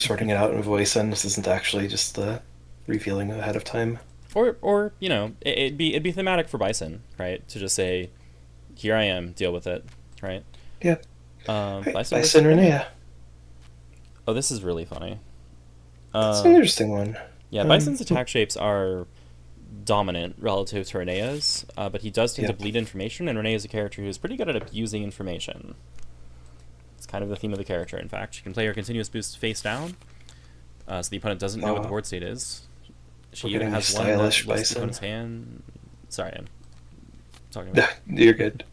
sorting it out in voice, and this isn't actually just the revealing ahead of time. Or you know, it'd be thematic for Bison, right? To just say, here I am, deal with it, right? Yeah. Right, Bison versus Bison Renea. Renea. Oh, this is really funny. That's an Uh, interesting one. yeah, Bison's attack shapes are dominant relative to Renea's, but he does tend to Yep. bleed information, and Renea is a character who's pretty good at abusing information. It's kind of the theme of the character, in fact. She can play her continuous boost face down, so the opponent doesn't know what the Oh, board state is. She we're even getting a has one that stylish looks at the Bison. opponent's hand. Sorry, I'm talking about. You're good.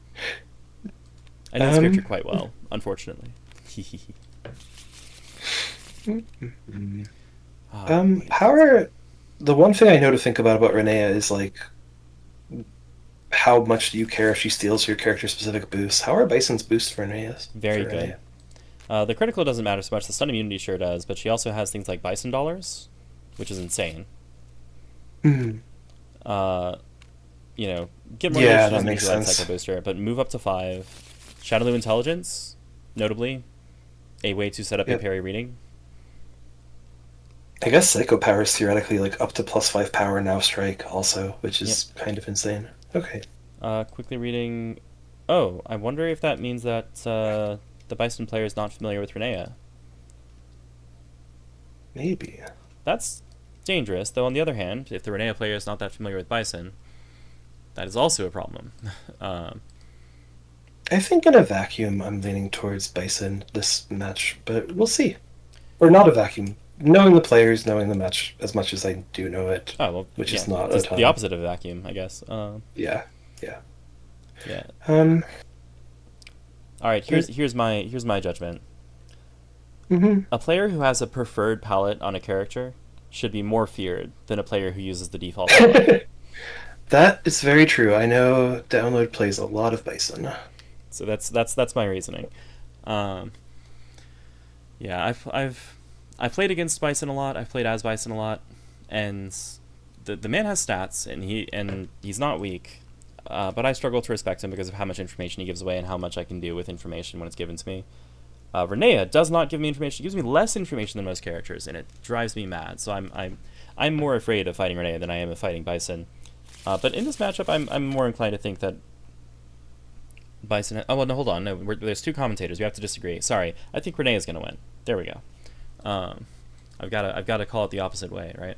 I know this character Um, quite well, unfortunately. What is how it? are the one thing I know to think about Renea is like how much do you care if she steals your character specific boosts? How are Bison's boosts for Renea's Very for good. Renea? The critical doesn't matter so much. The stun immunity sure does, but she also has things like Bison dollars, which is insane. Hmm. Uh, you know, get more damage. Yeah, She that doesn't makes usually life cycle sense. booster, but move up to 5. Shadowloo intelligence, notably, a way to set up a Yep. parry reading. I guess Psycho Power is theoretically like up to +5 power now strike also, which Yep. is kind of insane. Okay, Quickly reading. Oh, I wonder if that means that the Bison player is not familiar with Renea. maybe. That's dangerous, though on the other hand, if the Renea player is not that familiar with Bison, that is also a problem. um, I think in a vacuum, I'm leaning towards Bison this match, but we'll see. Or not a vacuum. Knowing the players, knowing the match as much as I do know it, oh, well, which yeah, is not a just the ton. opposite of a vacuum, I guess. Yeah, yeah. Yeah. Um. All right, here's my judgment. Mm-hmm. A player who has a preferred palette on a character should be more feared than a player who uses the default palette. That is very true. I know Download plays a lot of Bison. So that's my reasoning. Um, yeah, I've played against Bison a lot. I've played as Bison a lot, and the man has stats, and he's not weak. But I struggle to respect him because of how much information he gives away and how much I can do with information when it's given to me. Renea does not give me information. She gives me less information than most characters, and it drives me mad. So I'm more afraid of fighting Renea than I am of fighting Bison. But in this matchup, I'm more inclined to think that Bison. Oh well, no, hold on. No, there's two commentators. We have to disagree. Sorry, I think Renee is gonna win. There we go. Um, I've got to call it the opposite way, right?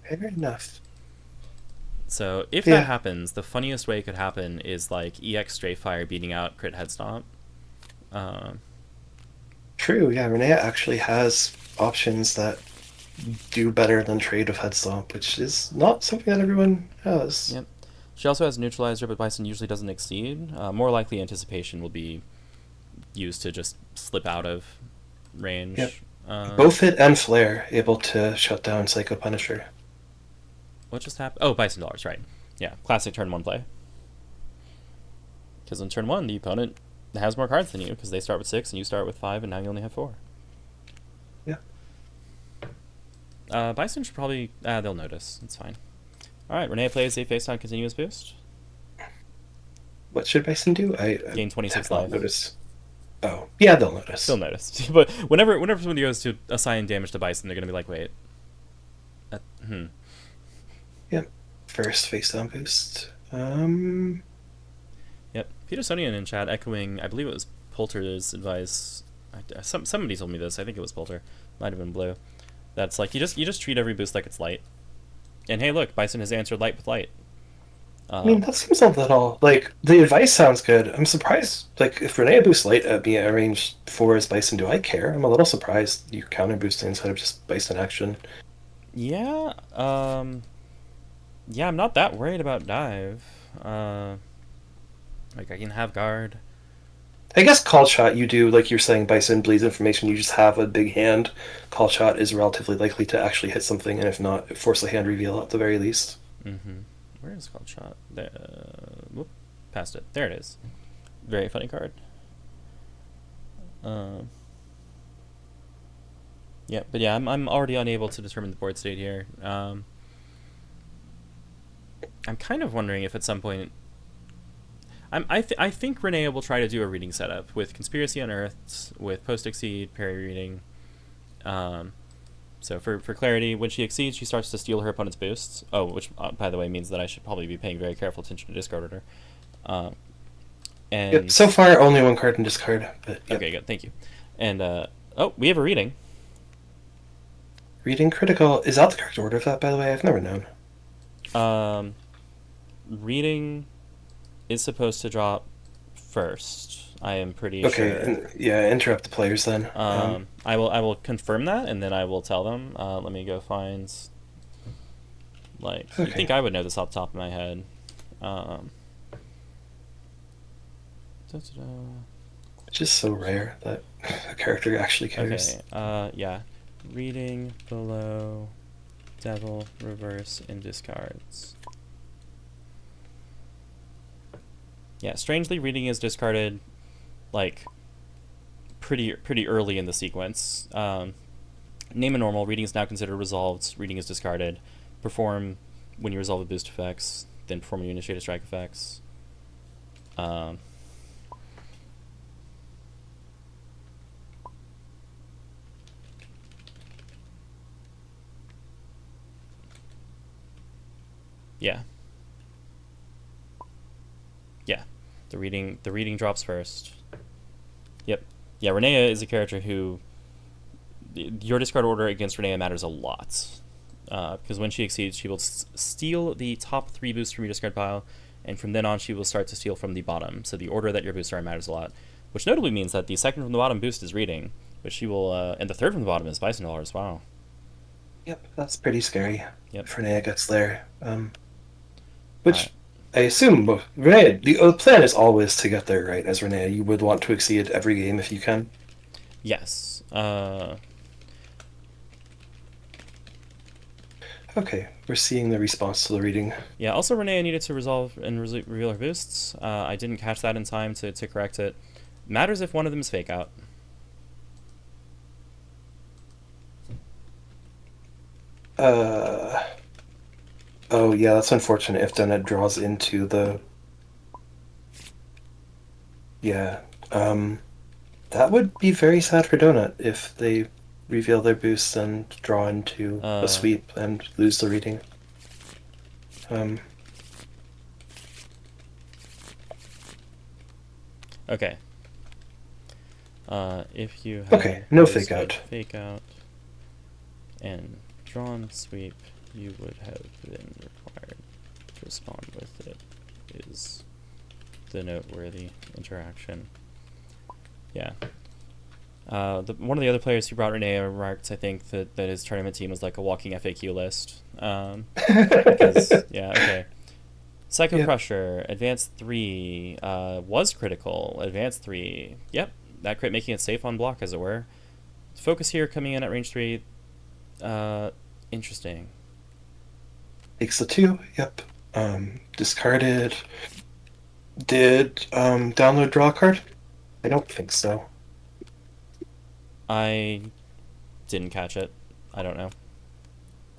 Fair enough. So if that Yeah, happens, the funniest way it could happen is like EX Strafe Fire beating out Crit Head Stomp. Um, true. Yeah, Renea actually has options that do better than trade of Head Stomp, which is not something that everyone has. yep. She also has Neutralizer, but Bison usually doesn't exceed. More likely, Anticipation will be used to just slip out of Yep. range. Both hit and flare able to shut down Psycho Punisher. What just happened? Oh, Bison Dollars, right. Yeah, classic turn 1 play. Because on turn 1, the opponent has more cards than you because they start with 6 and you start with 5 and now you only have 4. Yeah. Bison should probably... they'll notice. It's fine. Alright, Renee plays a face-down continuous boost. What should Bison do? I Gain 26 have not life. noticed. Oh, yeah, they'll They'll notice. notice. But whenever somebody goes to assign damage to Bison, they're going to be like, wait. Hmm. Yep. First face down boost. Yep. Petersonian in chat echoing, I believe it was Poulter's advice. Somebody told me this. I think it was Poulter. Might have been Blue. That's like you just treat every boost like it's light. And hey, look, Bison has answered light with light. I mean, Um, that seems not at all. Like, the advice sounds good. I'm surprised. Like, if Renee boosts light at me at range 4 as Bison, do I care? I'm a little surprised you counter boosting instead of just Bison action. yeah. Yeah, I'm not that worried about dive. Uh, like I can have guard. I guess call shot you do, like you're saying, Bison bleeds information, you just have a big hand. Call shot is relatively likely to actually hit something, and if not, force a hand reveal at the very least. Mm-hmm. Where is called shot? There. Whoop. Past it. There it is. Very funny card. Um. Yeah, but yeah, I'm already unable to determine the board state here. I'm kind of wondering if at some point I think Renee will try to do a reading setup with Conspiracy Unearthed, with Post Exceed, Parry Reading, So for clarity, when she exceeds, she starts to steal her opponent's boosts. Oh, which, by the way, means that I should probably be paying very careful attention to discard order. Yep. And So far, only one card in discard. But yep. okay, good, thank you. And oh, we have a reading. Reading critical. Is that the correct order of that, by the way? I've never known. Reading is supposed to drop first. I am pretty Okay, sure. yeah, interrupt the players then. I will confirm that, and then I will tell them. Let me go find. Like, Okay. you think I would know this off the top of my head? It's just so rare that a character actually cares. Okay. Yeah. Reading below, devil reverse and discards. Yeah. Strangely, reading is discarded, like, pretty early in the sequence. Name a normal. Reading is now considered resolved. Reading is discarded. Perform when you resolve the boost effects. Then perform when you initiate a strike effects. Yeah. Yeah. The reading drops first. Yep. Yeah, Renea is a character who your discard order against Renea matters a lot. Because when she exceeds, she will steal the top 3 boosts from your discard pile, and from then on she will start to steal from the bottom. So the order that your boosts are in matters a lot. Which notably means that the second from the bottom boost is reading, which she will, and the third from the bottom is Bison dollars. Wow. Yep, that's pretty scary. Yep. If Renea gets there. Which Right. I assume Renea, the plan is always to get there, right? As Renea, you would want to exceed every game if you can. Yes. Okay, we're seeing the response to the reading. Yeah, also Renea needed to resolve and reveal her boosts. I didn't catch that in time to correct it. Matters if one of them is fake out. Oh yeah, that's unfortunate if Donut draws into the... Yeah, that would be very sad for Donut if they reveal their boosts and draw into a sweep and lose the reading. Okay. If you have Okay, no posted fake out. Fake out and drawn sweep, you would have been required to respond with it. Is the noteworthy interaction. Yeah. One of the other players who brought Renea remarked, I think, that his tournament team was like a walking FAQ list. Because, yeah, okay. Psycho Yep. Crusher, Advanced 3, was critical. Advanced 3, yep. That crit making it safe on block, as it were. Focus here coming in at range 3. Interesting. Takes the 2, yep. Discarded. Did download draw a card? I don't think so. I didn't catch it. I don't know.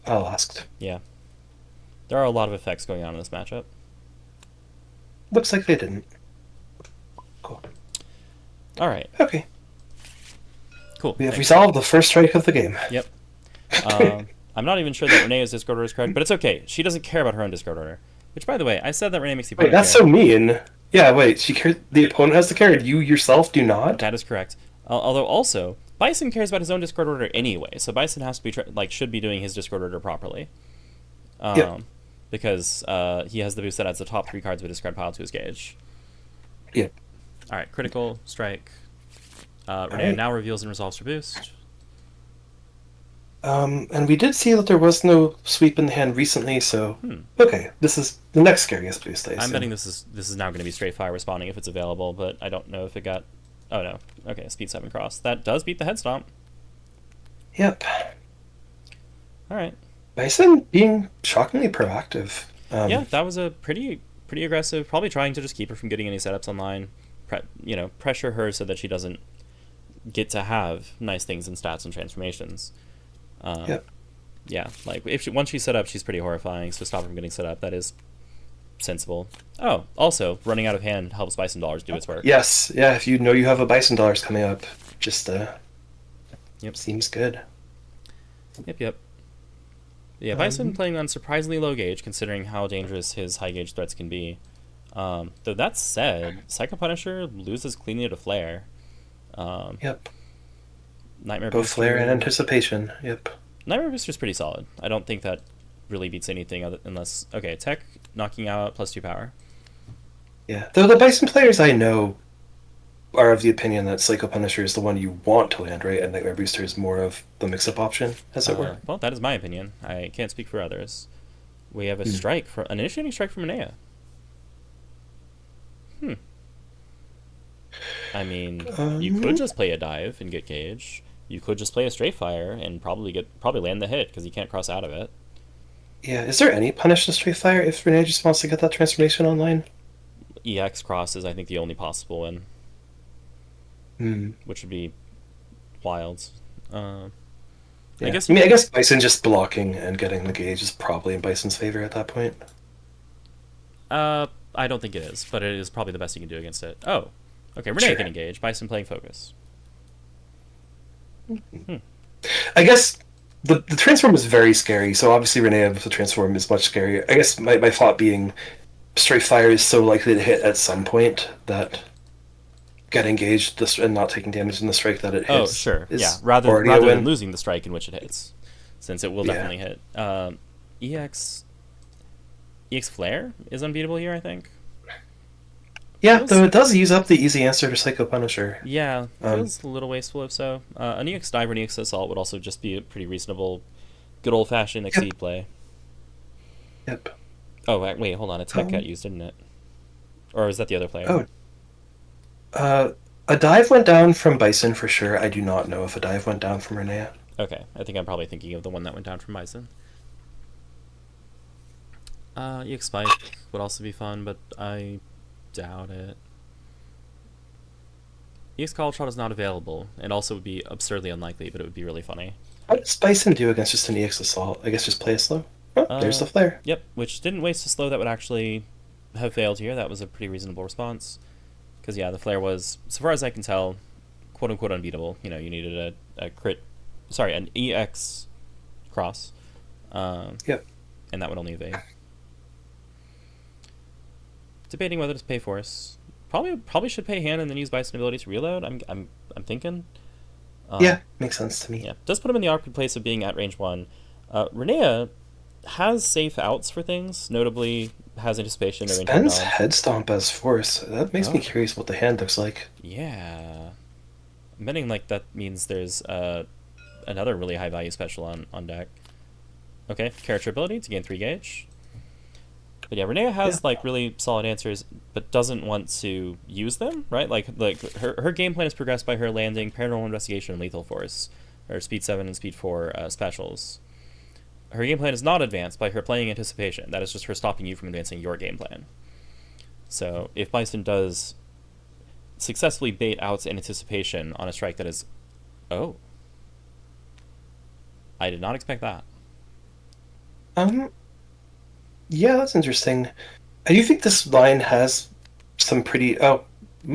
I'll ask. Yeah. There are a lot of effects going on in this matchup. Looks like they didn't. Cool. Alright. Okay. Cool. We have Thanks. resolved the first strike of the game. Yep. I'm not even sure that Renea's discard order is correct, but it's okay. She doesn't care about her own discard order. Which, by the way, I said that Renea makes the Wait, opponent that's care. so mean. Yeah, wait, the opponent has to care, you yourself do not? That is correct. Although also, Bison cares about his own discard order anyway, so Bison has to be should be doing his discard order properly. Yep. Because he has the boost that adds the top 3 cards of a discard pile to his gauge. Yep. All right, critical strike. Renea right. now reveals and resolves her boost. And we did see that there was no sweep in the hand recently, so okay, this is the next scariest boost, I assume. I'm betting this is now going to be straight fire responding if it's available, but I don't know if it got. Oh no. Okay, speed 7 cross. That does beat the head stomp. Yep. All right. Bison being shockingly proactive. Yeah, that was a pretty aggressive. Probably trying to just keep her from getting any setups online. Pressure her so that she doesn't get to have nice things in stats and transformations. Yep. Yeah, like once she's set up, she's pretty horrifying. So stop her from getting set up. That is sensible. Oh, also running out of hand helps Bison dollars do its work. Yes, yeah. If you know you have a Bison dollars coming up, just Yep. seems good. Yep, yep. Yeah, Bison Um, playing on surprisingly low gauge, considering how dangerous his high gauge threats can be. Though that said, Psycho Punisher loses cleanly to Flare. Um, yep. Nightmare Both flare and Booster. anticipation. Yep. Nightmare Booster's pretty solid. I don't think that really beats anything other unless okay, Tech knocking out +2 power. Yeah. Though the Bison players I know are of the opinion that Psycho Punisher is the one you want to land, right? And Nightmare Booster is more of the mix-up option, as it were. Well, that is my opinion. I can't speak for others. We have a Hmm. strike for an initiating strike from Renea. Hmm. I mean, you could Um, just play a dive and get gauge. You could just play a straight fire and probably land the hit because you can't cross out of it. yeah. Is there any punish to Straight Fire if Renee just wants to get that transformation online? EX cross is I think the only possible one, Hmm. which would be wild. Uh, I Yeah. guess I you mean, I could. guess Bison just blocking and getting the gauge is probably in Bison's favor at that point. I don't think it is, but it is probably the best you can do against it. Oh, okay. Renee can Sure. engage. Bison playing focus. Hmm. I guess the transform is very scary, so obviously Renee with the transform is much scarier. I guess my thought being Straight Fire is so likely to hit at some point that get engaged this and not taking damage in the strike that it Oh, hits sure. Yeah. is Rather already a rather than win. losing the strike in which it hits, since it will Yeah. definitely hit. EX EX Flare is unbeatable here. I think. Yeah, Feels though it does use up the easy answer to Psycho Punisher. Yeah, Um, feels a little wasteful if so. An EX Dive or an EX Assault would also just be a pretty reasonable, good old fashioned yep, Exceed play. yep. Oh, wait, hold on. A Tech got Um, used, didn't it? Or is that the other player? oh, uh, a dive went down from Bison for sure. I do not know if a dive went down from Renea. Okay, I think I'm probably thinking of the one that went down from Bison. EX Spike would also be fun, but I doubt it. EX Call Shot is not available, and also would be absurdly unlikely, but it would be really funny. How does Bison do against just an EX Assault? I guess just play it slow. Oh, there's the flare. Yep, which didn't waste a slow that would actually have failed here. That was a pretty reasonable response. Because, yeah, the flare was, so far as I can tell, quote unquote unbeatable. You know, you needed a crit, sorry, an EX cross, um, Yep. and that would only evade. Debating whether to pay Force. Probably should pay hand and then use Bison ability to reload. I'm thinking. Yeah, makes sense to me. Yeah, does put him in the awkward place of being at range one. Renea has safe outs for things, notably has anticipation or range one Spends dodge. Head Stomp as Force. That makes me Oh, curious what the hand looks like. yeah. I'm betting like that means there's another really high value special on deck. Okay, character ability to gain 3 gauge. But yeah, Renea Yeah. has like really solid answers, but doesn't want to use them, right? Like her game plan is progressed by her landing Paranormal Investigation and Lethal Force, or Speed 7 and Speed 4 specials. Her game plan is not advanced by her playing Anticipation. That is just her stopping you from advancing your game plan. So if Bison does successfully bait out Anticipation on a strike that is, oh, I did not expect that. Um, yeah, that's interesting. I do think this line has some pretty. Oh, I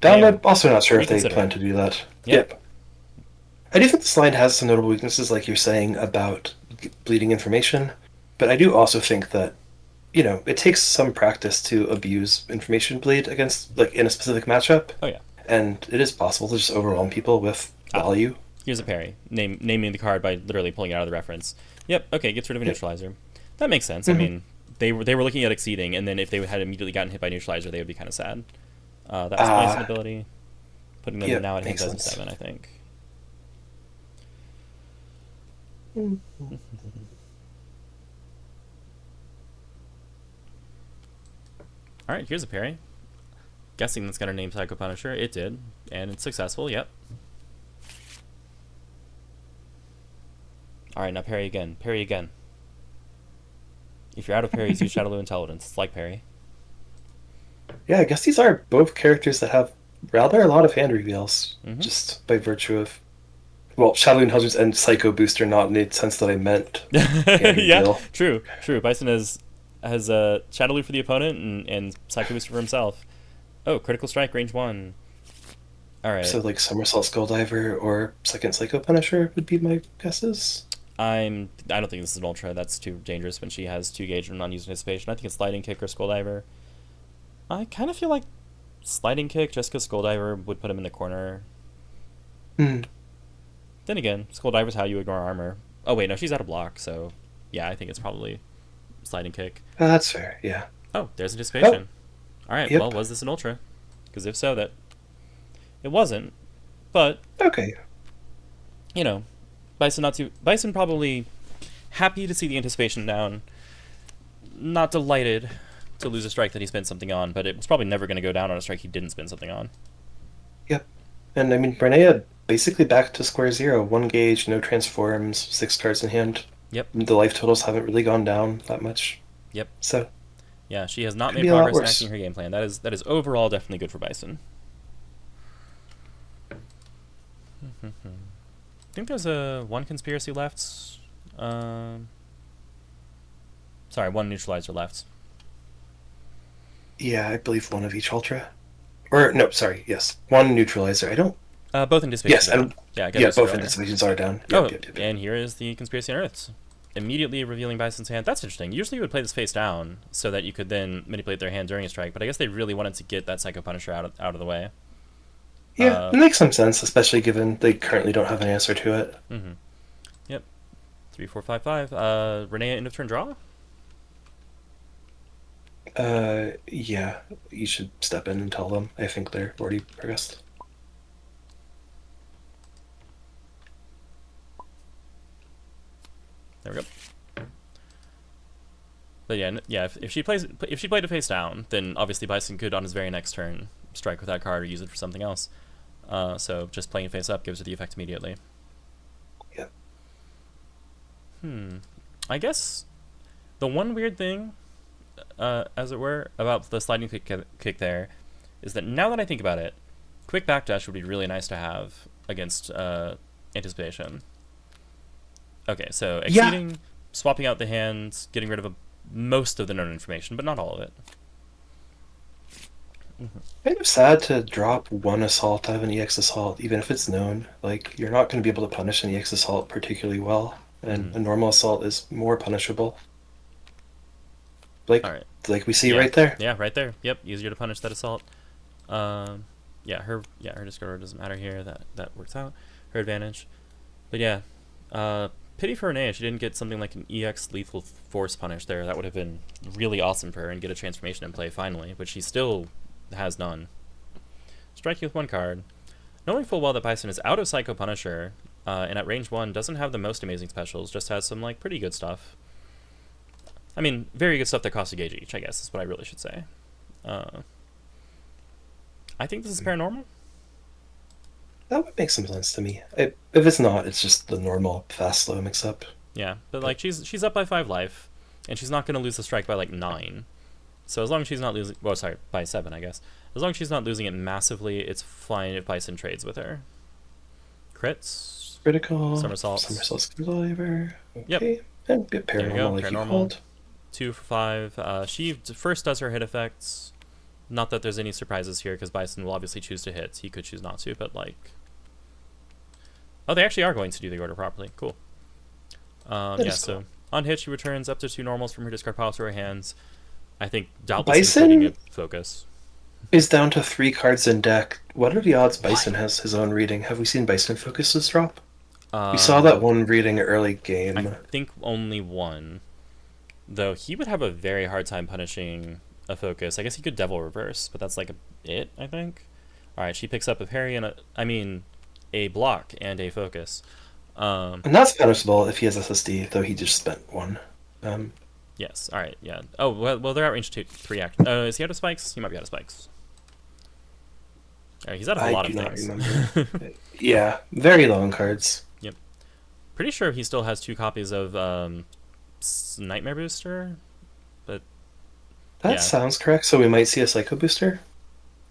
down. I'm am also not sure if they plan reconsidering. to do that. Yep. Yep. I do think this line has some notable weaknesses, like you're saying about bleeding information. But I do also think that it takes some practice to abuse information bleed against, like, in a specific matchup, Oh yeah. and it is possible to just overwhelm people with Ah, value. here's a parry. Naming the card by literally pulling it out of the reference. Yep. Okay. Gets rid of a Yep. neutralizer. That makes sense. I Hmm. mean, they were looking at exceeding, and then if they had immediately gotten hit by neutralizer, they would be kind of sad. That was Bison Ah, ability, putting them yep, now at hit makes size of sense. 7, I think. Mm. All right. Here's a parry. Guessing that's gonna name Psycho Punisher. It did, and it's successful. Yep. All right. Now parry again. Parry again. If you're out of parries, use Shadowloo Intelligence. It's like parry. Yeah, I guess these are both characters that have rather a lot of hand reveals, Mm-hmm. just by virtue of, well, Shadow Intelligence and Psycho Booster, not in the sense that I meant hand Yeah. reveal. True. True. Bison has Shadowloo for the opponent and Psycho Booster for himself. Oh, critical strike, range 1. All right. So, like, Somersault Skulldiver or Second Psycho Punisher would be my guesses. I don't think this is an ultra. That's too dangerous when she has 2 gauge and non-used anticipation. I think it's sliding kick or skull diver. I kind of feel like sliding kick just because skull diver would put him in the corner. Hmm. Then again, skull diver is how you ignore armor. Oh wait, no, she's out of block, so yeah, I think it's probably sliding kick. That's fair. Yeah. Oh, there's Oh, anticipation. All right, yep. well, was this an ultra? Because if so, that it wasn't. But Okay. you know, Bison probably happy to see the anticipation down. Not delighted to lose a strike that he spent something on, but it was probably never going to go down on a strike he didn't spend something on. Yep. And I mean, Renea basically back to square zero. 1 gauge, no transforms, 6 cards in hand. Yep. The life totals haven't really gone down that much. Yep. So Yeah, she has not could made be a lot progress in worse. acting her game plan. That is overall definitely good for Bison. I think there's one conspiracy left. Um, Sorry, one neutralizer left. Yeah, I believe one of each ultra. Or no, sorry, yes, one neutralizer. I don't. Both anticipations Yes, are down. Yeah, I got yeah, those both earlier. anticipations are down. Oh, Yep. and here is the conspiracy on Earths. Immediately revealing Bison's hand. That's interesting. Usually you would play this face down so that you could then manipulate their hand during a strike, but I guess they really wanted to get that Psycho Punisher out of the way. Yeah, it makes some sense, especially given they currently don't have an answer to it. Mm-hmm. Yep. 3, 4, 5, 5. Renea end of turn draw? Yeah, you should step in and tell them. I think they're already progressed. There we go. But yeah, if she played it face down, then obviously Bison could on his very next turn strike with that card or use it for something else. So just playing it face up gives her the effect immediately. Yeah. I guess the one weird thing, as it were, about the sliding kick there is that now that I think about it, quick backdash would be really nice to have against anticipation. Okay, so exceeding, swapping out the hands, getting rid of most of the known information, but not all of it. Kind of sad to drop one assault out of an EX assault, even if it's known. Like, you're not going to be able to punish an EX assault particularly well, and a normal assault is more punishable. Like, All right. like we see right there. Yeah, right there. Yep, easier to punish that assault. Her discard order doesn't matter here. That works out. Her advantage. But yeah, pity for Renea. She didn't get something like an EX lethal force punish there. That would have been really awesome for her and get a transformation in play finally, which she still has none. Strike you with 1 card. Knowing full well that Bison is out of Psycho Punisher, and at range 1 doesn't have the most amazing specials, just has some like pretty good stuff. I mean, very good stuff that costs a gauge each, I guess, is what I really should say. I think this is paranormal. That would make some sense to me. If it's not, it's just the normal fast slow mix up. Yeah, but like she's up by 5 life, and she's not going to lose the strike by like 9. So as long as she's not losing, well, sorry, by 7, I guess. As long as she's not losing it massively, it's fine if Bison trades with her. Crits. Critical. Somersaults. Somersaults driver. Yep. Okay. And There you paranormal, go. like you Paranormal. called. 2 for 5. She first does her hit effects. Not that there's any surprises here, because Bison will obviously choose to hit. He could choose not to, but like... Oh, they actually are going to do the order properly. Cool. So on hit, she returns up to 2 normals from her discard pile to her hands. I think doubtless including a focus. Is down to 3 cards in deck. What are the odds Bison has his own reading? Have we seen Bison focuses drop? We saw that one reading early game. I think only one. Though he would have a very hard time punishing a focus. I guess he could Devil Reverse, but that's like it, I think. Alright, she picks up a parry and a block and a focus. And that's punishable if he has SSD, though he just spent 1. Yes, alright, yeah. Oh, well they're at range 3 action. Is he out of spikes? He might be out of spikes. Alright, he's out of a lot of things. Remember. Yeah, very low on cards. Yep. Pretty sure he still has 2 copies of Nightmare Booster, but that sounds correct. So we might see a Psycho Booster,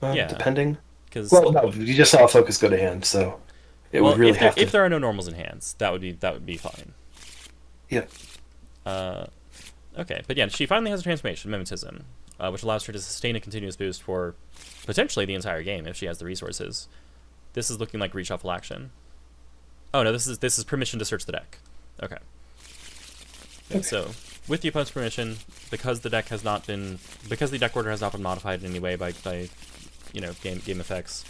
depending. Well, no, you just saw a focus go to hand, so it would really have to. If there are no normals in hands, that would be fine. Yep. Okay, but yeah, she finally has a transformation, Mimetism, which allows her to sustain a continuous boost for potentially the entire game if she has the resources. This is looking like reshuffle action. Oh no, this is permission to search the deck. Okay. Okay, so with the opponent's permission, because the deck has not been, because the deck order has not been modified in any way by game effects,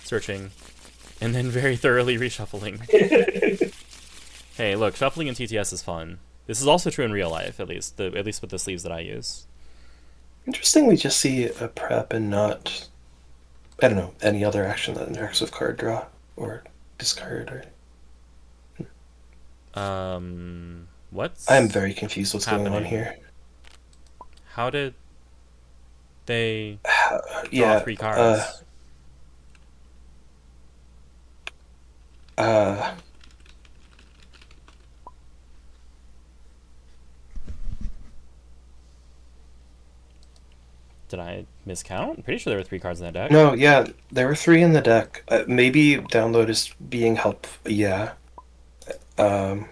searching, and then very thoroughly reshuffling. Hey, look, shuffling in TTS is fun. This is also true in real life, at least with the sleeves that I use. Interesting, we just see a prep and not, I don't know, any other action that interacts with card draw or discard. Or What's I am very confused what's going on happening? here. How did they draw Yeah, 3 cards? uh, Did I miscount? I'm pretty sure there were 3 cards in that deck. no, yeah, there were 3 in the deck. Maybe download is being helpful. Yeah. Um,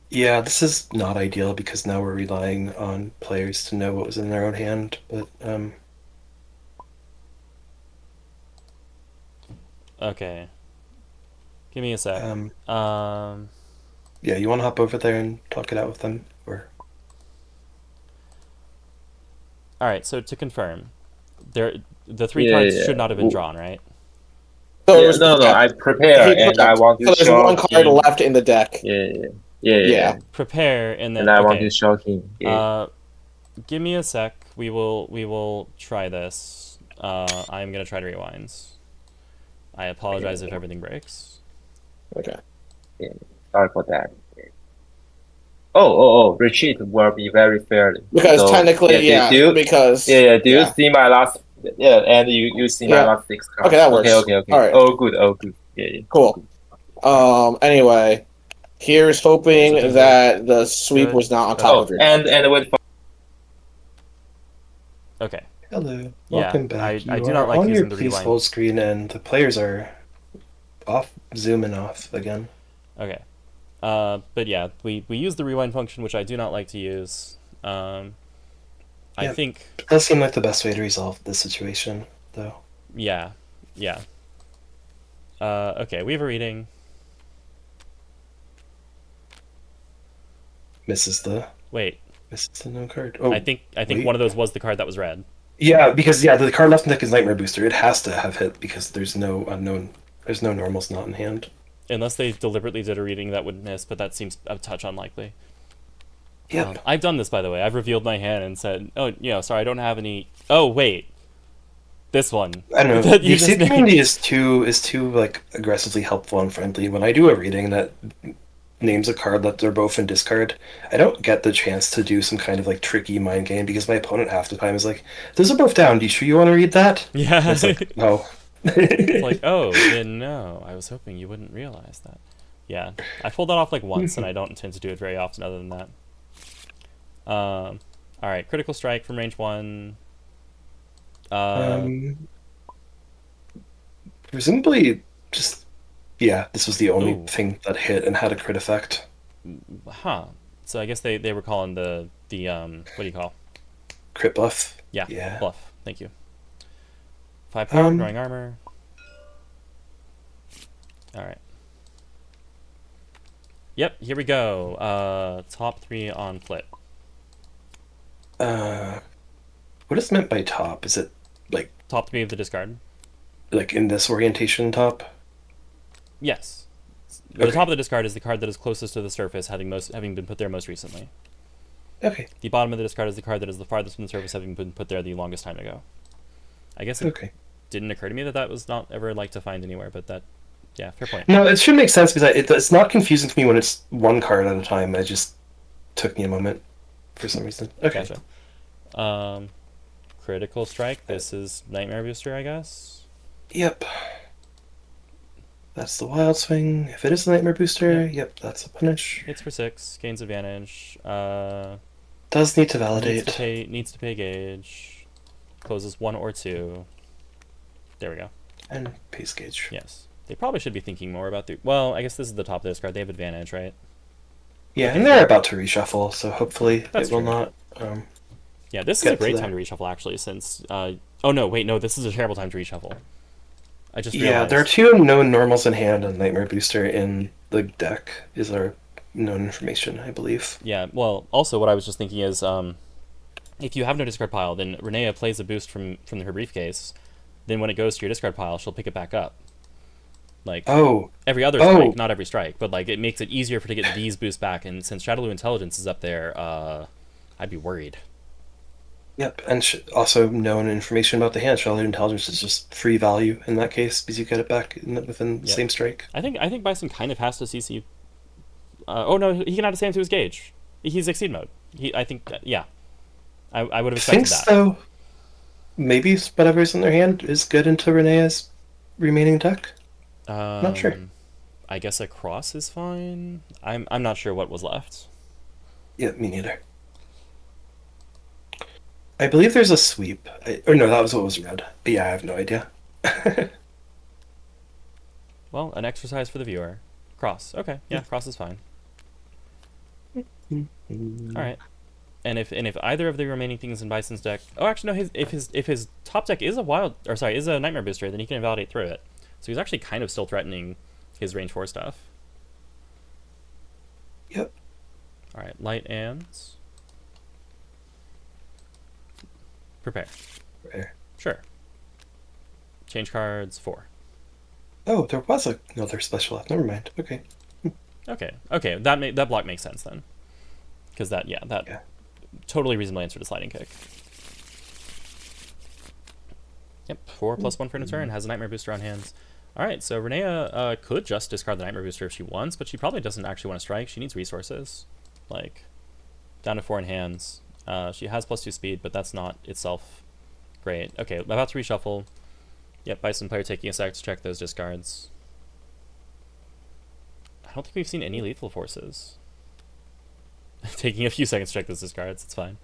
yeah, this is not ideal because now we're relying on players to know what was in their own hand. But Okay. Give me a sec. um, Um, yeah, you want to hop over there and talk it out with them, or Alright, so to confirm, the 3 Yeah, cards yeah. should not have been drawn, right? So it Yeah, was, no, no. yeah, I prepare he and I prepped. want to So there's show one card him. left in the deck. Yeah, yeah, yeah, yeah. Yeah. Prepare, and then, And I want okay. to show him. Yeah. Give me a sec. We will try this. I'm gonna try to rewind. I apologize if everything breaks. Okay. Sorry for that. Oh! Retreat will be very fairly. Because So, technically, yeah, do you, because yeah. Do you yeah. see my last? Yeah, and you see my Yeah. last 6 cards. Okay, that works. Okay. All right. Oh, good. Yeah, yeah. Cool. Anyway, here's hoping So that the sweep good. was not on top Oh, of your and deck. wait for. Okay. hello, Yeah, welcome back. I You do are not like on your using the please rewind. hold screen, and the players are off, zooming off again. Okay. But yeah, we use the rewind function, which I do not like to use. I Yeah. think, It does seem like the best way to resolve this situation, though. yeah. Okay, we have a reading. Misses the Wait, no card. Oh, I think wait. one of those was the card that was red. Yeah, because the card left in the deck is Nightmare Booster. It has to have hit because there's no normals not in hand. Unless they deliberately did a reading that would miss, but that seems a touch unlikely. Yep. I've done this, by the way. I've revealed my hand and said, "Oh, sorry, I don't have any." Oh, wait, this one. I don't know. That you The just made. community is too like aggressively helpful and friendly. When I do a reading that names a card that they're both in discard, I don't get the chance to do some kind of like tricky mind game because my opponent half the time is like, "Those are both down. Do you sure you want to read that?" Yeah. And it's like, no. It's like, oh, then no. I was hoping you wouldn't realize that. Yeah, I pulled that off like once, and I don't intend to do it very often other than that. All right, critical strike from range 1. Presumably, just this was the only Ooh. thing that hit and had a crit effect. Huh. So I guess they were calling the what do you call? Crit buff. Yeah, Yeah. bluff. Thank you. 5 power, Um, growing armor. All right. Yep, here we go. Top 3 on flip. What is meant by top? Is it like Top 3 of the discard. in this orientation top? Yes. Okay. The top of the discard is the card that is closest to the surface, having been put there most recently. Okay. The bottom of the discard is the card that is the farthest from the surface, having been put there the longest time ago. I guess it Okay. didn't occur to me that was not ever like to find anywhere, but yeah, fair point. No, it should make sense because it's not confusing to me when it's one card at a time. It just took me a moment for some reason. Okay. Gotcha. Critical strike. This is Nightmare Booster, I guess. Yep. That's the wild swing. If it is the Nightmare Booster, yep, that's a punish. Hits for 6, gains advantage. Does need to validate. Needs to pay gauge. Closes 1 or 2. There we go. And pace gauge. Yes. They probably should be thinking more about the. Well, I guess this is the top of this card. They have advantage, right? Yeah, and they're about to reshuffle, so hopefully That's it will true. not. Yeah, this is Get a great to time to reshuffle, actually, since. Oh, no, wait, no, this is a terrible time to reshuffle. I just Yeah, realized. there are 2 known normals in hand, and Nightmare Booster in the deck is our known information, I believe. Yeah. Well, also what I was just thinking is, if you have no discard pile, then Renea plays a boost from her briefcase. Then when it goes to your discard pile, she'll pick it back up. Like Oh, every other oh, strike, not every strike, but like it makes it easier for her to get these boosts back. And since Shadowloo Intelligence is up there, I'd be worried. yep. And also known information about the hand. Charlotte Intelligence is just free value in that case because you get it back within the Yep. same strike. I think Bison kind of has to CC. Oh no, he can add a sand to his gauge. He's Exceed mode. I think yeah. I would have expected Thinks that. though, maybe whatever's in their hand is good into Renea's remaining deck. Not sure. I guess a cross is fine. I'm not sure what was left. Yeah, me neither. I believe there's a sweep. Or no, that was what was red. But yeah, I have no idea. Well, an exercise for the viewer. Cross. Okay, yeah, cross is fine. All right. And if either of the remaining things in Bison's deck, oh, actually no, if his top deck is a Nightmare Booster, then he can invalidate through it. So he's actually kind of still threatening his range 4 stuff. Yep. All right, light and prepare. Rare. Sure. Change cards 4. Oh, there was another special left. Never mind. Okay. Okay. That block makes sense then, because that Yeah. totally reasonable answer to sliding kick. Yep, 4+1 for an turn, has a Nightmare Booster on hands. Alright, so Renea could just discard the Nightmare Booster if she wants, but she probably doesn't actually want to strike. She needs resources. Like, down to 4 in hands. She has +2 speed, but that's not itself great. Okay, about to reshuffle. Yep, Bison player taking a sec to check those discards. I don't think we've seen any lethal forces. Taking a few seconds to check those discards, it's fine.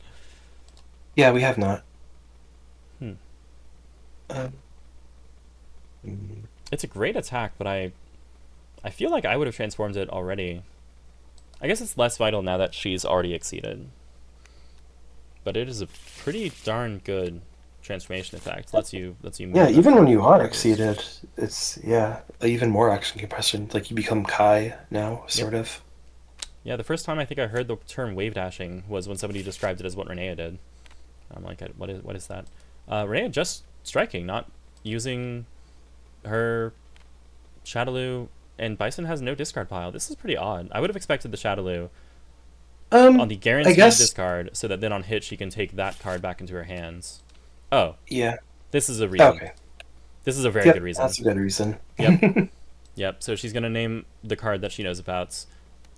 Yeah, we have not. Hmm. Mm, It's a great attack, but I feel like I would have transformed it already. I guess it's less vital now that she's already exceeded. But it is a pretty darn good transformation effect. Lets you move yeah, them. even when you are exceeded, it's even more action compression. Like you become Kai now, sort of. Yeah, the first time I think I heard the term wave dashing was when somebody described it as what Renea did. I'm like, what is that? Renea just striking, not using her Shadowloo, and Bison has no discard pile. This is pretty odd. I would have expected the Shadowloo on the I guaranteed guess. discard, so that then on hit she can take that card back into her hands. Oh, Yeah. this is a reason. Okay. This is a very Yep, good reason. that's a good reason. Yep. Yep. So she's gonna name the card that she knows about,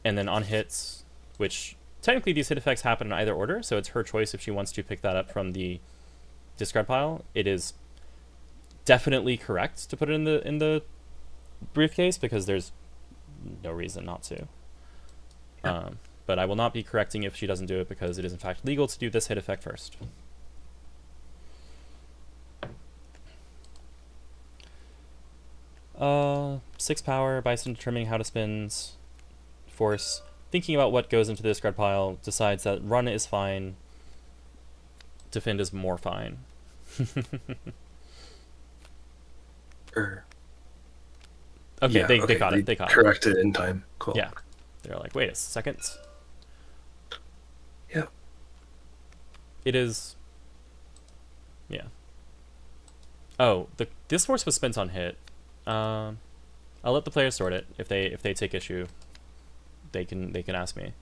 and then on hits, which technically these hit effects happen in either order, so it's her choice if she wants to pick that up from the discard pile. It is definitely correct to put it in the briefcase because there's no reason not to. But I will not be correcting if she doesn't do it because it is in fact legal to do this hit effect first. Uh, 6 power, Bison determining how to spend force, thinking about what goes into the discard pile, decides that run is fine, defend is more fine. Okay, Yeah, they okay, got it. They caught it. corrected in time. Cool. Yeah. They're like, wait a second. Yeah. It is. Yeah. Oh, this force was spent on hit. I'll let the players sort it. If they take issue, they can ask me.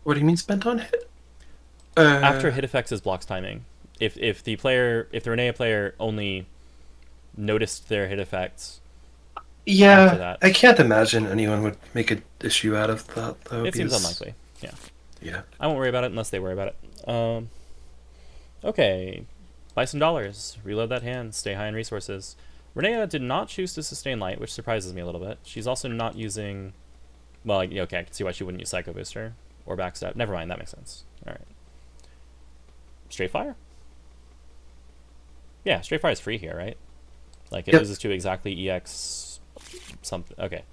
What do you mean spent on hit? After hit effects is blocks timing. If the Renea player only noticed their hit effects. After Yeah, that. I can't imagine anyone would make an issue out of that, though. It seems because- unlikely. Yeah. Yeah. I won't worry about it unless they worry about it. Okay. Bison dollars. Reload that hand. Stay high in resources. Renea did not choose to sustain light, which surprises me a little bit. She's also not using. Well, okay, I can see why she wouldn't use Psycho Booster or Backstab. Never mind, that makes sense. All right. Straight Fire? Yeah, Straight Fire is free here, right? Like it Yep. loses to exactly EX something. Okay,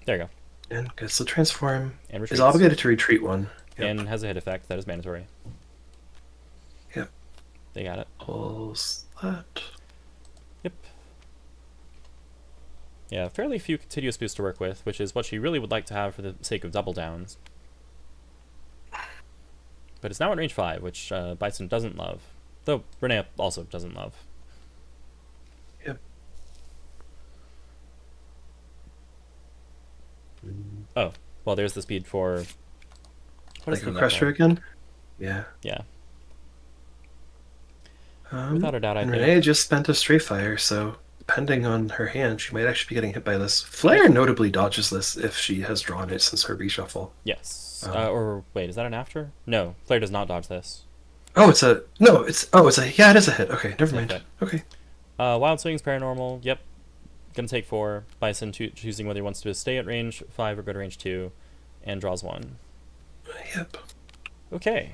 there you go. And gets the transform. And Is retreats. obligated to retreat one. Yep. And has a hit effect that is mandatory. Yep. They got it. Pulls that. Yep. Yeah, fairly few continuous boosts to work with, which is what she really would like to have for the sake of double downs. But it's now at range 5, which Bison doesn't love. Though Renea also doesn't love. Yep. Oh, well, there's the speed for... What is Like the a thing crusher called? again? Yeah. Yeah. Without a doubt, I and think. Renee just spent a stray fire, so depending on her hand, she might actually be getting hit by this. Flare notably dodges this if she has drawn it since her reshuffle. Yes. Um, Or, wait, is that an after? No, Flare does not dodge this. Oh, it's a no. Yeah, it is a hit. Okay, never mind. Okay. Okay. Wild Swings, Paranormal, yep. Gonna take 4. Bison choosing whether he wants to stay at range 5 or go to range 2, and draws 1. Yep. Okay.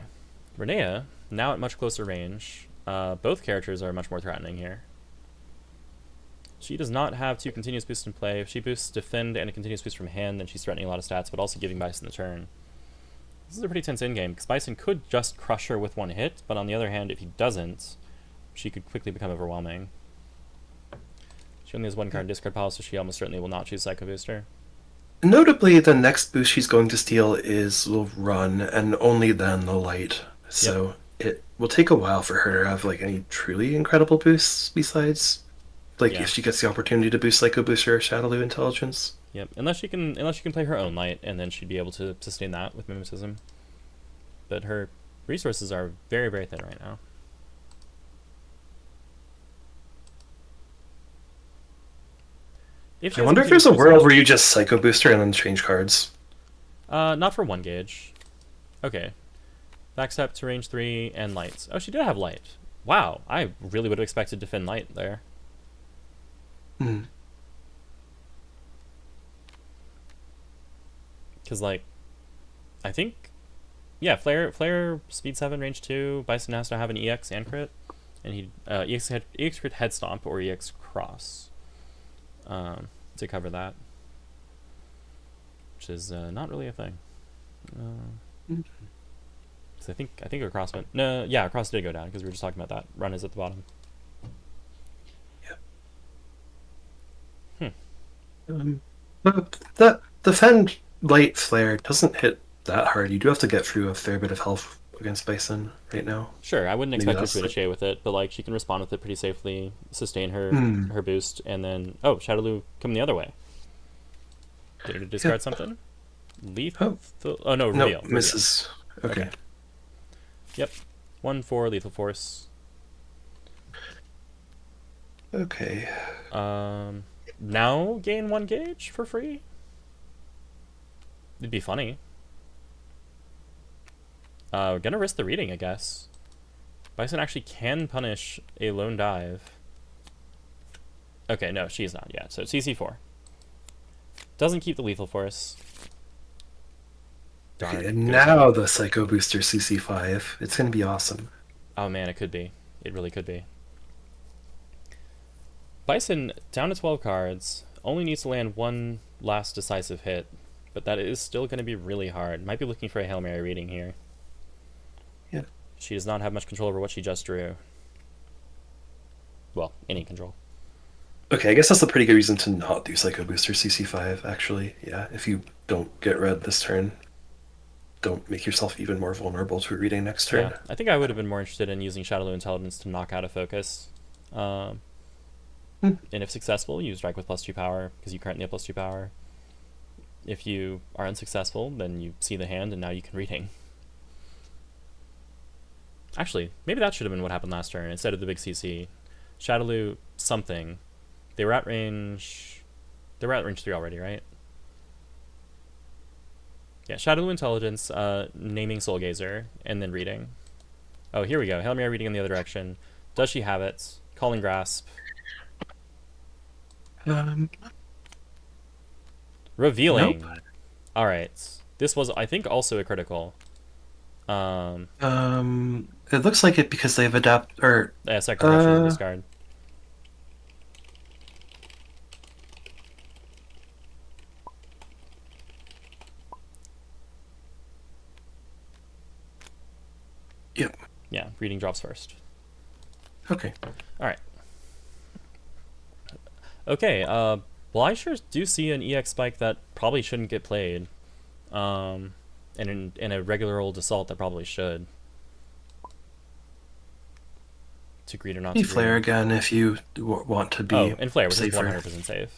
Renea, now at much closer range. Both characters are much more threatening here. She does not have 2 continuous boosts in play. If she boosts Defend and a continuous boost from hand, then she's threatening a lot of stats, but also giving Bison the turn. This is a pretty tense endgame, because Bison could just crush her with 1 hit, but on the other hand, if he doesn't, she could quickly become overwhelming. She only has 1 card in discard pile, so she almost certainly will not choose Psycho Booster. Notably, the next boost she's going to steal will run, and only then the light. So it will take a while for her to have like any truly incredible boosts besides, like Yeah. if she gets the opportunity to boost Psycho Booster or Shadowloo Intelligence. Yep, unless she can play her own light, and then she'd be able to sustain that with Mimetism. But her resources are very, very thin right now. I wonder if there's a world where you just Psycho Booster and then change cards. Not for 1 gauge. Okay. Backstep to range 3 and lights. Oh, she did have light. Wow, I really would have expected Defend Light there. Hmm. Because, like, I think... Yeah, Flare speed 7, range 2. Bison has to have an EX and crit. And he... EX crit head stomp or EX cross. To cover that. Which is not really a thing. Because I think a cross went... No, yeah, a cross did go down, because we were just talking about that. Run is at the bottom. But that Defend Light Flare doesn't hit that hard. You do have to get through a fair bit of health against Bison right now. Sure, I wouldn't Maybe expect her that's to like- ricochet with it, but like she can respond with it pretty safely, sustain her Hmm. her boost, and then Shadowloo coming the other way. Getting to discard something. Lethal. Oh no, No, reveal. misses. Okay. Yep. 1/4 lethal force. Okay. Now gain 1 gauge for free. It'd be funny. We're gonna risk the reading, I guess. Bison actually can punish a lone dive. Okay, no, she is not yet. So CC4. Doesn't keep the lethal force. Darn Okay, it. and now the Psycho Booster CC5. It's gonna be awesome. Oh man, it could be. It really could be. Bison, down to 12 cards, only needs to land 1 last decisive hit, but that is still going to be really hard. Might be looking for a Hail Mary reading here. Yeah. She does not have much control over what she just drew. Well, any control. Okay, I guess that's a pretty good reason to not do Psycho Booster CC5, actually. Yeah, if you don't get red this turn, don't make yourself even more vulnerable to a reading next turn. Yeah, I think I would have been more interested in using Shadowloo Intelligence to knock out a focus. And if successful, you strike with +2 power, because you currently have +2 power. If you are unsuccessful, then you see the hand, and now you can reading. Actually, maybe that should have been what happened last turn, instead of the big CC. Shadowloo something. They were at range 3 already, right? Yeah, Shadowloo Intelligence, naming Soul Gazer, and then reading. Oh, here we go. Hail Mary reading in the other direction. Does she have it? Calling Grasp. Revealing. Nope. All right. This was, I think, also a critical. It looks like it because they've Yeah, second correction discard. Yep. Yeah, reading drops first. Okay. All right. Okay, Well, I sure do see an EX spike that probably shouldn't get played. And in a regular old assault that probably should. To greed or not Be to flare greed. again if you want to be Oh, and flare, which safer. is 100% safe.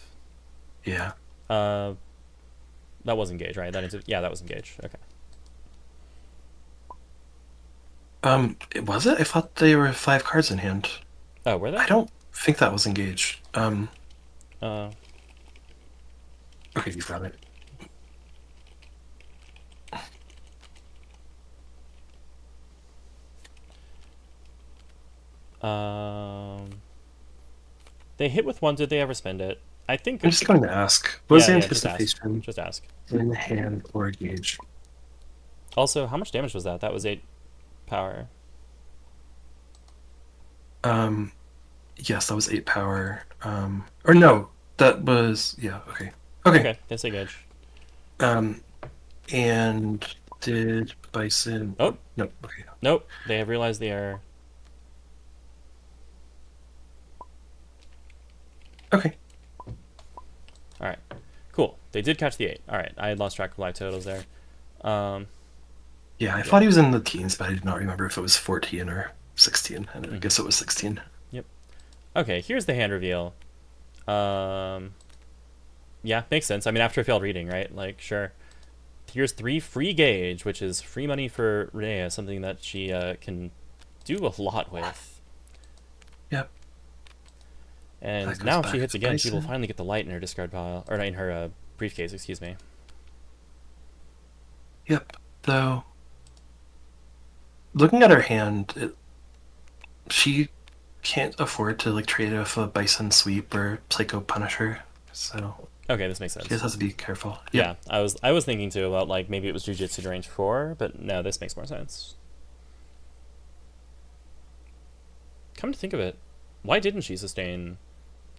Yeah. That was engage, right? Yeah, that was engage. Okay. Was it? I thought they were 5 cards in hand. Oh, were they? I don't think that was engage. Okay, you got it. They hit with 1. Did they ever spend it? I think. I'm just going to ask. What was the Yeah, anticipation just ask. in hand or engage? Also, how much damage was that? That was 8 power. Yes, that was 8 power. Or no, that was okay. Okay, that's engage. And did Bison? Oh. No. Okay. Nope, they have realized the error. Okay. All right, cool. They did catch the 8. All right, I had lost track of live totals there. Yeah, I thought he was in the teens, but I did not remember if it was 14 or 16, and I guess it was 16. Yep. Okay, here's the hand reveal. Yeah, makes sense. I mean, after a failed reading, right? Like, sure. Here's 3 free gauge, which is free money for Renea, something that she can do a lot with. Yep. And now if she hits again, she will finally get the light in her discard pile, or in her briefcase, excuse me. Yep. Though, looking at her hand, she can't afford to like trade off a Bison sweep or Psycho Punisher, so Okay, this makes sense. she just has to be careful. Yeah, I was thinking too about like maybe it was Jujitsu to range 4, but no, this makes more sense. Come to think of it, why didn't she sustain?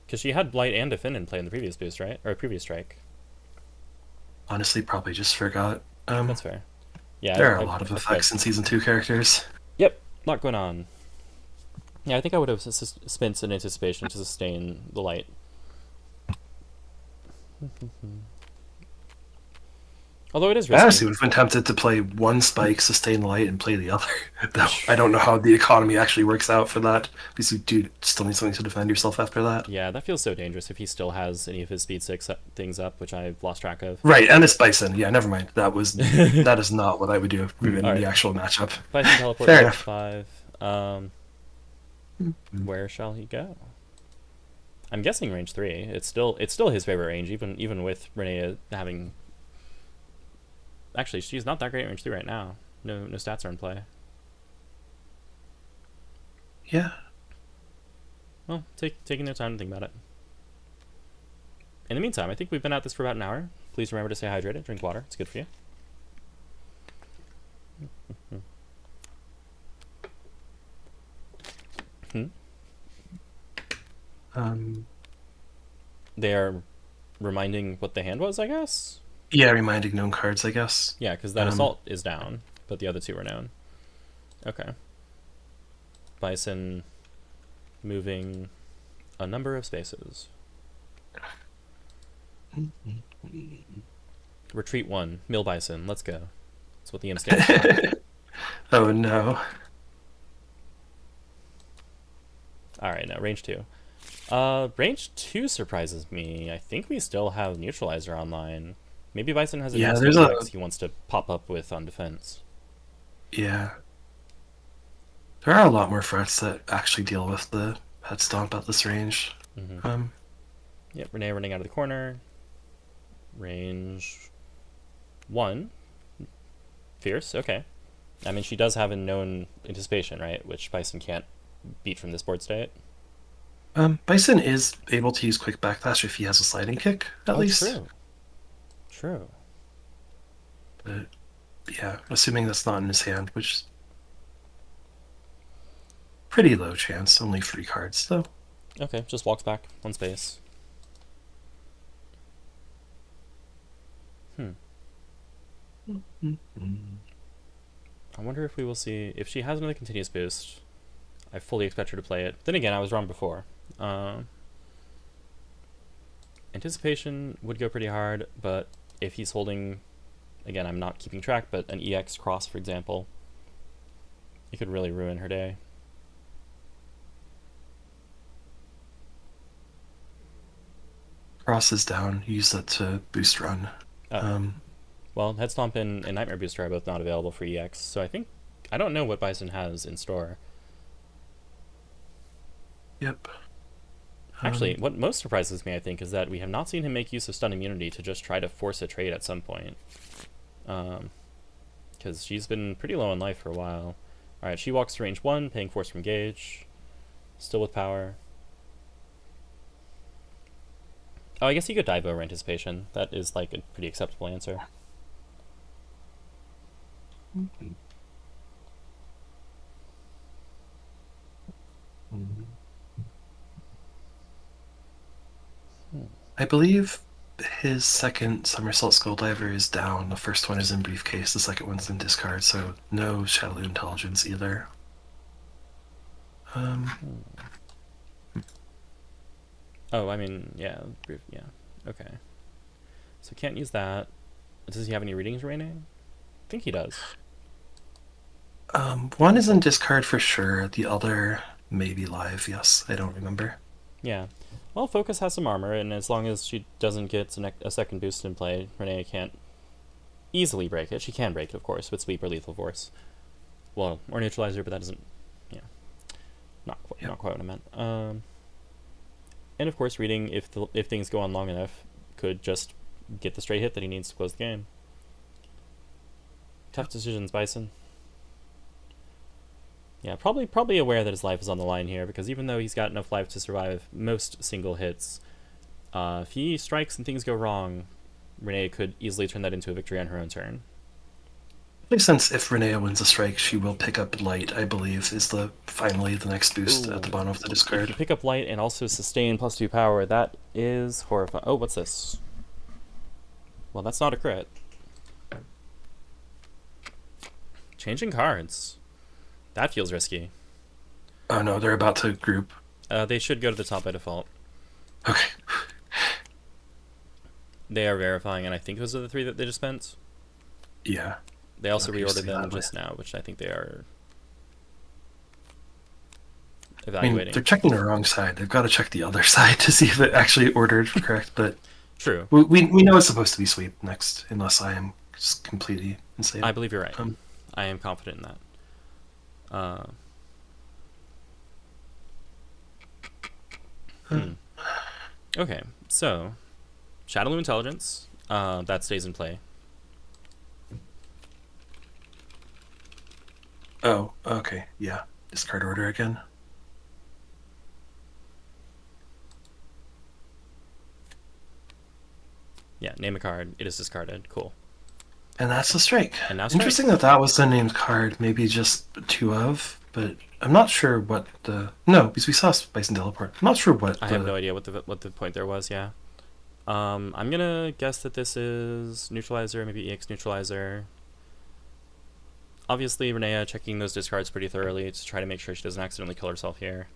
Because she had Blight and Defend in play in the previous boost, right? Or previous strike. Honestly, probably just forgot. That's fair. Yeah, there are a lot of effects in Season 2 characters. Yep, a lot going on. Yeah, I think I would have spent an anticipation to sustain the light. Although it is risky. I honestly would have been tempted to play one spike, sustain the light, and play the other. I don't know how the economy actually works out for that, because you do still need something to defend yourself after that. Yeah, that feels so dangerous if he still has any of his speed 6 things up, which I've lost track of. Right, and it's Bison. Yeah, never mind. That is not what I would do in the actual matchup. Bison teleport Fair to enough. 5. Where shall he go? I'm guessing range 3. It's still his favorite range, even with Renea having. Actually, she's not that great at range 3 right now. No stats are in play. Yeah. Well, taking their time to think about it. In the meantime, I think we've been at this for about an hour. Please remember to stay hydrated, drink water. It's good for you. They are reminding what the hand was, I guess? Yeah, reminding known cards, I guess. Yeah, because that assault is down, but the other 2 are known. Okay. Bison moving a number of spaces. Retreat 1, Mill Bison, let's go. That's what the M stands for. Oh no. Alright, now range 2. Range 2 surprises me. I think we still have Neutralizer online. Maybe Bison has a he wants to pop up with on defense. Yeah. There are a lot more threats that actually deal with the head stomp at this range. Yep, Renea running out of the corner. Range 1. Fierce, okay. I mean, she does have a known anticipation, right? Which Bison can't beat from this board state. Bison is able to use quick backdash if he has a sliding kick, at least. True. But, yeah, assuming that's not in his hand, which is pretty low chance. Only 3 cards, though. Okay, just walks back 1 space. I wonder if we will see if she has another continuous boost. I fully expect her to play it. Then again, I was wrong before. And Anticipation would go pretty hard, but if he's holding, again, I'm not keeping track, but an EX cross, for example, it could really ruin her day. Cross is down. Use that to boost run. Oh. Well, Head Stomp and Nightmare Booster are both not available for EX, so I don't know what Bison has in store. Yep. Actually, what most surprises me, I think, is that we have not seen him make use of stun immunity to just try to force a trade at some point. Because she's been pretty low on life for a while. Alright, she walks to range 1, paying force from Gage. Still with power. Oh, I guess he could dive over Anticipation. That is, like, a pretty acceptable answer. I believe his second somersault skull diver is down. The first one is in briefcase. The second one's in discard. So no Shadow Intelligence either. Oh, I mean, yeah, okay. So can't use that. Does he have any readings remaining? I think he does. One is in discard for sure. The other may be live. Yes, I don't remember. Yeah. Well, Focus has some armor, and as long as she doesn't get a second boost in play, Renea can't easily break it. She can break it, of course, with Sweep or Lethal Force. Well, or Neutralizer, but that doesn't... Yeah. Not quite what I meant. And of course, reading, if things go on long enough, could just get the straight hit that he needs to close the game. Tough decisions, Bison. Yeah, probably aware that his life is on the line here, because even though he's got enough life to survive most single hits, if he strikes and things go wrong, Renea could easily turn that into a victory on her own turn. Makes sense. If Renea wins a strike, she will pick up light, I believe, is finally the next boost at the bottom of the If discard. you pick up light and also sustain +2 power, that is horrifying. Oh, what's this? Well, that's not a crit. Changing cards. That feels risky. Oh no, they're about to group. They should go to the top by default. Okay. They are verifying, and I think those are the 3 that they just spent. Yeah. They also Okay, reordered see them that just now, which I think they are I mean, evaluating. they're checking the wrong side. They've got to check the other side to see if it actually ordered correct, but True. we know it's supposed to be sweep next, unless I am just completely insane. I believe you're right. I am confident in that. Okay, so Shadowloo Intelligence, that stays in play. Oh, okay, yeah. Discard order again. Yeah, name a card. It is discarded. Cool. And that's the strike. And now strike. Interesting that was the named card, maybe just 2 of, but I'm not sure what the... No, because we saw Bison Teleport. I'm not sure what I have no idea what the point there was, yeah. I'm gonna guess that this is Neutralizer, maybe EX Neutralizer. Obviously, Renea checking those discards pretty thoroughly to try to make sure she doesn't accidentally kill herself here.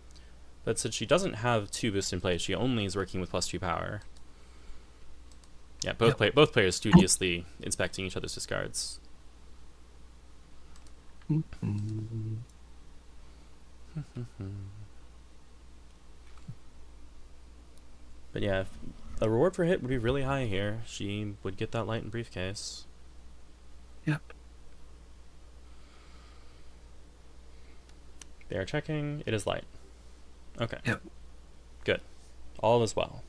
But since she doesn't have 2 boosts in play, she only is working with +2 power. Yeah, both players studiously inspecting each other's discards. But yeah, the reward for hit would be really high here. She would get that light and briefcase. Yep. They are checking. It is light. Okay. Yep. Good. All is well.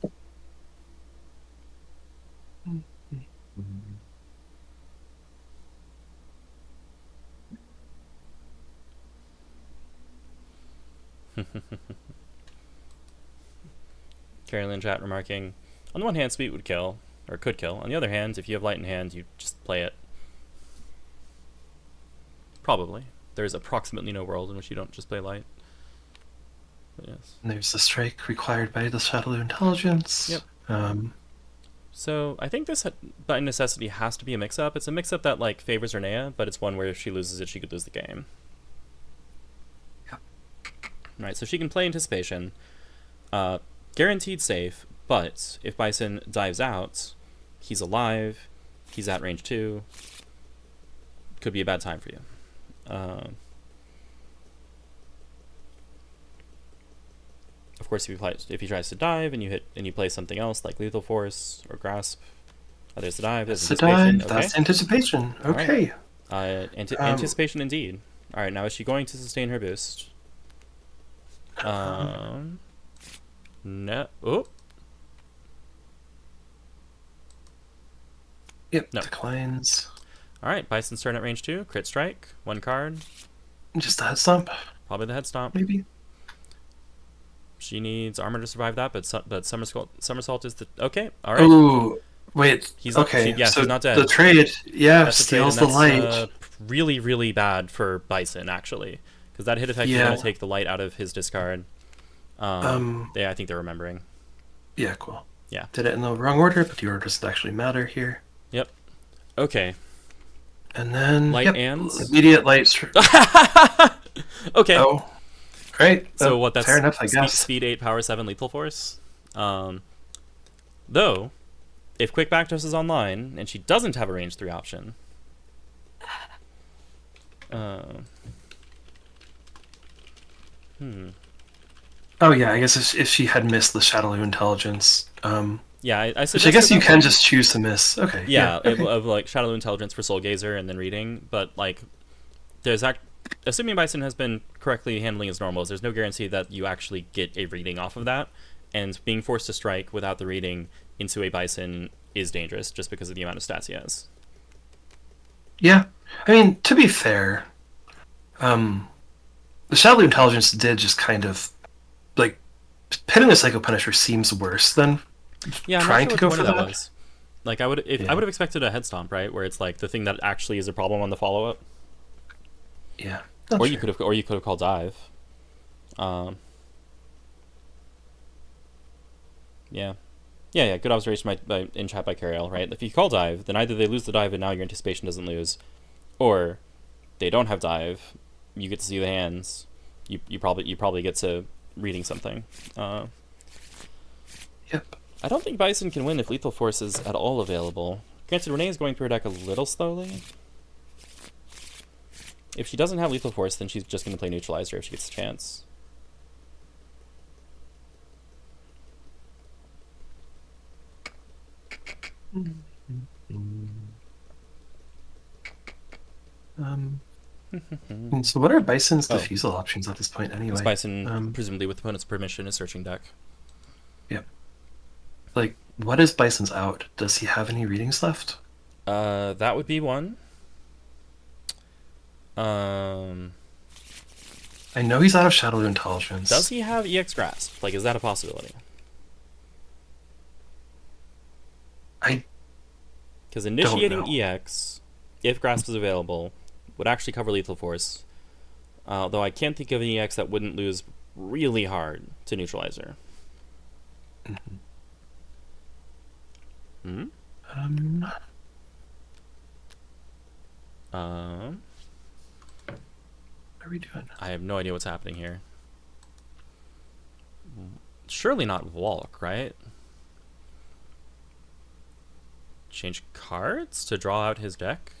Carolyn chat remarking, on the one hand, Sweet would kill, or could kill. On the other hand, if you have light in hand, you just play it. Probably. There is approximately no world in which you don't just play light. But yes. And there's the strike required by the Shadowloo Intelligence. Yep. So I think this by necessity has to be a mix-up. It's a mix-up that like favors Renea, but it's one where if she loses it, she could lose the game. Yep. Right, so she can play Anticipation. Guaranteed safe, But if Bison dives out, he's alive, he's at range 2. Could be a bad time for you. Of course, if he tries to dive and you play something else like Lethal Force or Grasp, there's the dive. There's That's the anticipation. dive. Okay. That's anticipation. Okay. Anticipation indeed. All right, now is she going to sustain her boost? No. Oh. Yep. No. Declines. All right, Bison's turn at range 2. Crit strike. 1 card. Just a head stomp, Probably the head stomp. maybe. She needs armor to survive that, but somersault is the okay. All right. Ooh, wait. He's okay. Not, so so she's not dead. the trade, yeah, That's steals the the trade, and light. that's, really, really bad for Bison actually, because that hit effect is going to take the light out of his discard. Yeah, I think they're remembering. Yeah, cool. Yeah. Did it in the wrong order, but the order doesn't actually matter here. Yep. Okay. And then Light ands? immediate light. Okay. Oh, great. So what? That's fair enough, I guess. Speed 8, power 7, lethal force. Though, if quick backtoss is online and she doesn't have a range 3 option. Oh yeah, I guess if she had missed the Shadow Intelligence, Yeah, I which I guess you can just choose to miss. Okay. Yeah, okay. of like Shadow Intelligence for Soul Gazer and then reading, but like assuming Bison has been correctly handling his normals, there's no guarantee that you actually get a reading off of that, and being forced to strike without the reading into a Bison is dangerous just because of the amount of stats he has. Yeah, I mean, to be fair, the Shadow Intelligence did just kind of like hitting the Psycho Punisher seems worse than Yeah, I'm trying not to sure go what for point that. was. Like I would have expected a head stomp, right, where it's like the thing that actually is a problem on the follow up. Yeah. Or you could have called dive. Yeah. Yeah, good observation in chat by Cariel, right? If you call dive, then either they lose the dive and now your anticipation doesn't lose, or they don't have dive, you get to see the hands, you probably get to reading something. Yep. I don't think Bison can win if Lethal Force is at all available. Granted, Renee is going through her deck a little slowly. If she doesn't have Lethal Force, then she's just going to play Neutralizer if she gets a chance. So what are Bison's defusal options at this point anyway? Bison, presumably with opponent's permission, is searching deck. Yep. Like, what is Bison's out? Does he have any readings left? That would be one. I know he's out of Shadow Intelligence. Does he have EX Grasp? Like, is that a possibility? Because initiating EX, if Grasp is available, would actually cover Lethal Force. Though I can't think of an EX that wouldn't lose really hard to Neutralizer. Mm-hmm. What are we doing? I have no idea what's happening here. Surely not Walk, right? Change cards to draw out his deck?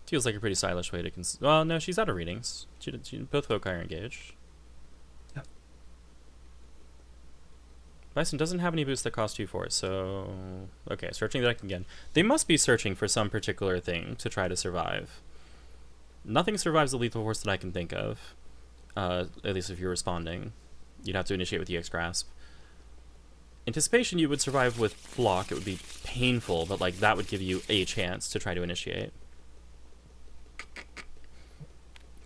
Feels like a pretty stylish way to well, no, she's out of readings. She both Vokai are engaged. Yep. Bison doesn't have any boosts that cost 2 force, so... Okay, searching the deck again. They must be searching for some particular thing to try to survive. Nothing survives the Lethal Force that I can think of. At least if you're responding. You'd have to initiate with EX Grasp. Anticipation you would survive with block. It would be painful, but like that would give you a chance to try to initiate.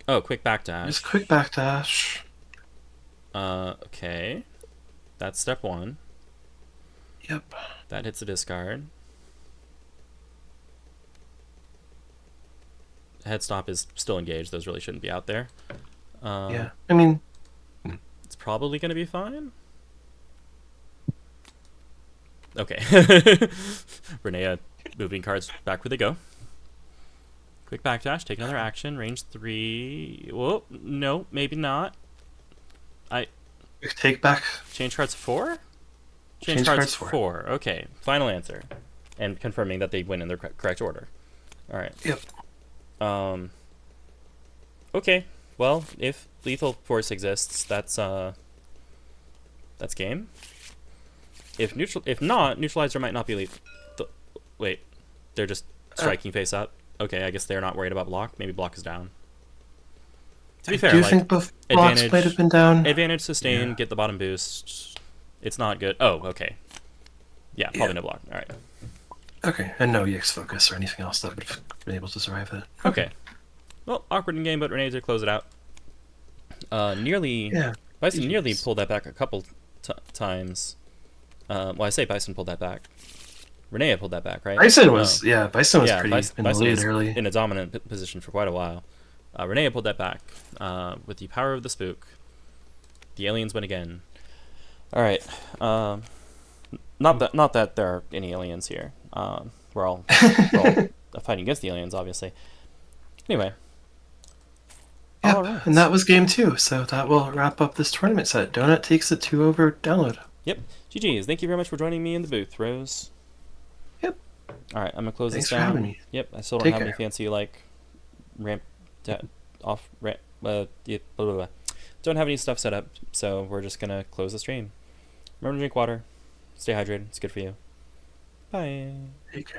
Oh, quick backdash. Just quick backdash. Okay. That's step 1. Yep. That hits a discard. Head stop is still engaged. Those really shouldn't be out there. Yeah, I mean... It's probably going to be fine. Okay. Renea moving cards back where they go. Quick backdash, take another action, range 3. Whoa, no, maybe not. Take back. Change cards 4? Change cards 4. Okay, final answer. And confirming that they went in their correct order. Alright. Yep. Okay, well, if lethal force exists, that's game. If not, neutralizer might not be lethal. Wait, they're just striking face up. Okay, I guess they're not worried about block. Maybe block is down. To be fair, do you like, think both blocks might have been down? Advantage, sustain, get the bottom boost. It's not good. Oh, okay. Yeah, probably no block. All right. Okay, and no EX focus or anything else that would have been able to survive it. Okay. Well, awkward in game, but Renea did close it out. Yeah. Bison nearly pulled that back a couple times. Well, I say Bison pulled that back. Renea pulled that back, right? Bison was pretty in the Bison lead was early. in a dominant position for quite a while. Renea pulled that back with the power of the spook. The aliens win again. All right. Not that there are any aliens here. We're all fighting against the aliens, obviously. Anyway. Yep, All right. and that was game 2, so that will wrap up this tournament set. Donut takes a 2 over download. Yep. GG's. Thank you very much for joining me in the booth, Rose. Yep. All right, I'm gonna close Thanks this for down. having me. Yep. I still don't Take have any care. fancy like ramp off ramp. Yeah, blah, blah, blah. Don't have any stuff set up, so we're just gonna close the stream. Remember to drink water. Stay hydrated. It's good for you. Bye. Take care.